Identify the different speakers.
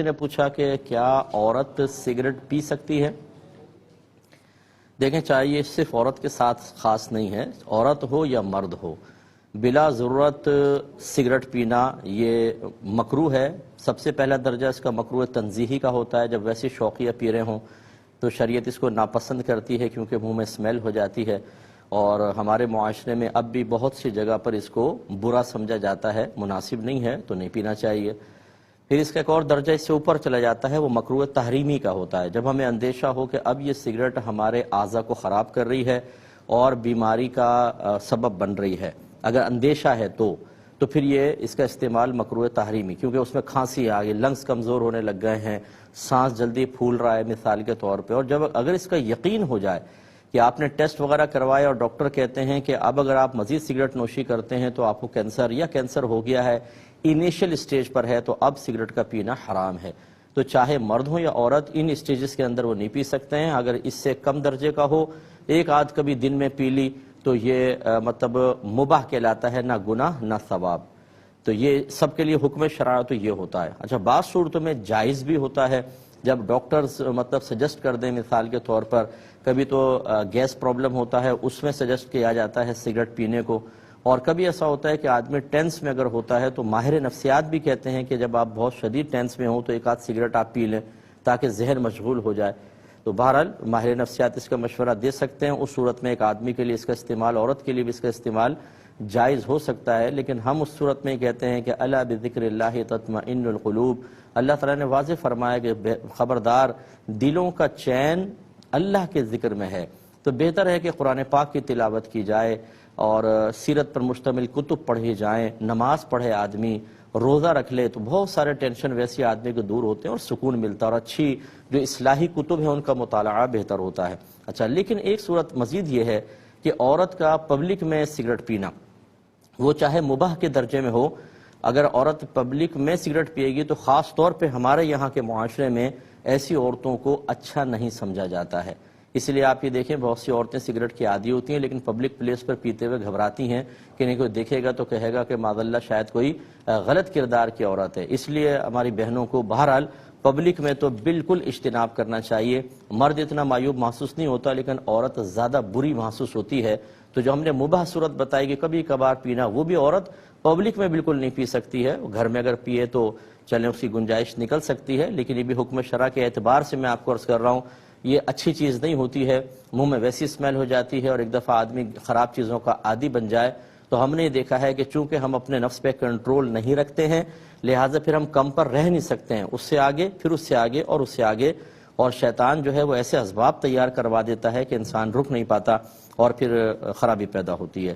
Speaker 1: کسی نے پوچھا کہ کیا عورت سگریٹ پی سکتی ہے؟ دیکھیں، چاہے یہ صرف عورت کے ساتھ خاص نہیں ہے، عورت ہو یا مرد ہو، بلا ضرورت سگریٹ پینا یہ مکروہ ہے۔ سب سے پہلا درجہ اس کا مکروہ تنزیہی کا ہوتا ہے۔ جب ویسے شوقیہ پی رہے ہوں تو شریعت اس کو ناپسند کرتی ہے، کیونکہ منہ میں اسمیل ہو جاتی ہے، اور ہمارے معاشرے میں اب بھی بہت سی جگہ پر اس کو برا سمجھا جاتا ہے، مناسب نہیں ہے تو نہیں پینا چاہیے۔ پھر اس کا ایک اور درجہ اس سے اوپر چلا جاتا ہے، وہ مکروہ تحریمی کا ہوتا ہے، جب ہمیں اندیشہ ہو کہ اب یہ سگریٹ ہمارے اعضاء کو خراب کر رہی ہے اور بیماری کا سبب بن رہی ہے۔ اگر اندیشہ ہے تو پھر یہ اس کا استعمال مکروہ تحریمی، کیونکہ اس میں کھانسی آ گئی، لنگز کمزور ہونے لگ گئے ہیں، سانس جلدی پھول رہا ہے مثال کے طور پہ، اور جب اگر اس کا یقین ہو جائے کہ آپ نے ٹیسٹ وغیرہ کروایا اور ڈاکٹر کہتے ہیں کہ اب اگر آپ مزید سگریٹ نوشی کرتے ہیں تو آپ کو کینسر ہو گیا ہے، انیشل اسٹیج پر ہے، تو اب سگریٹ کا پینا حرام ہے۔ تو چاہے مرد ہو یا عورت، ان اسٹیجز کے اندر وہ نہیں پی سکتے ہیں۔ اگر اس سے کم درجے کا ہو، ایک آدھ کبھی دن میں پی لی، تو یہ مطلب مباح کہلاتا ہے، نہ گناہ نہ ثواب۔ تو یہ سب کے لیے حکم شرع تو یہ ہوتا ہے۔ اچھا، بعض صورتوں میں جائز بھی ہوتا ہے، جب ڈاکٹرز مطلب سجیسٹ کر دیں، مثال کے طور پر کبھی تو گیس پرابلم ہوتا ہے، اس میں سجیسٹ کیا جاتا ہے سگریٹ پینے کو، اور کبھی ایسا ہوتا ہے کہ آدمی ٹینس میں اگر ہوتا ہے تو ماہر نفسیات بھی کہتے ہیں کہ جب آپ بہت شدید ٹینس میں ہوں تو ایک آدھ سگریٹ آپ پی لیں تاکہ ذہن مشغول ہو جائے۔ تو بہرحال ماہر نفسیات اس کا مشورہ دے سکتے ہیں، اس صورت میں ایک آدمی کے لیے اس کا استعمال، عورت کے لیے بھی اس کا استعمال جائز ہو سکتا ہے، لیکن ہم اس صورت میں کہتے ہیں کہ الا بذکر اللہ تطمئن القلوب۔ اللہ تعالیٰ نے واضح فرمایا کہ خبردار، دلوں کا چین اللہ کے ذکر میں ہے۔ تو بہتر ہے کہ قرآن پاک کی تلاوت کی جائے اور سیرت پر مشتمل کتب پڑھے جائیں، نماز پڑھے آدمی، روزہ رکھ لے، تو بہت سارے ٹینشن ویسے آدمی کو دور ہوتے ہیں اور سکون ملتا ہے، اور اچھی جو اصلاحی کتب ہیں ان کا مطالعہ بہتر ہوتا ہے۔ اچھا، لیکن ایک صورت مزید یہ ہے کہ عورت کا پبلک میں سگریٹ پینا، وہ چاہے مباح کے درجے میں ہو، اگر عورت پبلک میں سگریٹ پیے گی تو خاص طور پہ ہمارے یہاں کے معاشرے میں ایسی عورتوں کو اچھا نہیں سمجھا جاتا ہے۔ اس لیے آپ یہ دیکھیں، بہت سی عورتیں سگریٹ کی عادی ہوتی ہیں لیکن پبلک پلیس پر پیتے ہوئے گھبراتی ہیں کہ نہیں کوئی دیکھے گا تو کہے گا کہ معاذ اللہ شاید کوئی غلط کردار کی عورت ہے۔ اس لیے ہماری بہنوں کو بہرحال پبلک میں تو بالکل اجتناب کرنا چاہیے۔ مرد اتنا معیوب محسوس نہیں ہوتا، لیکن عورت زیادہ بری محسوس ہوتی ہے۔ تو جو ہم نے مباح صورت بتائی کہ کبھی کبھار پینا، وہ بھی عورت پبلک میں بالکل نہیں پی سکتی ہے۔ گھر میں اگر پیے تو چلیں اس کی گنجائش نکل سکتی ہے، لیکن یہ بھی حکم شرع کے اعتبار سے میں آپ کو عرض کر رہا ہوں، یہ اچھی چیز نہیں ہوتی ہے۔ منہ میں ویسی اسمیل ہو جاتی ہے، اور ایک دفعہ آدمی خراب چیزوں کا عادی بن جائے تو ہم نے دیکھا ہے کہ چونکہ ہم اپنے نفس پہ کنٹرول نہیں رکھتے ہیں، لہٰذا پھر ہم کم پر رہ نہیں سکتے ہیں، اس سے آگے، پھر اس سے آگے اور اس سے آگے، اور شیطان جو ہے وہ ایسے اسباب تیار کروا دیتا ہے کہ انسان رک نہیں پاتا اور پھر خرابی پیدا ہوتی ہے۔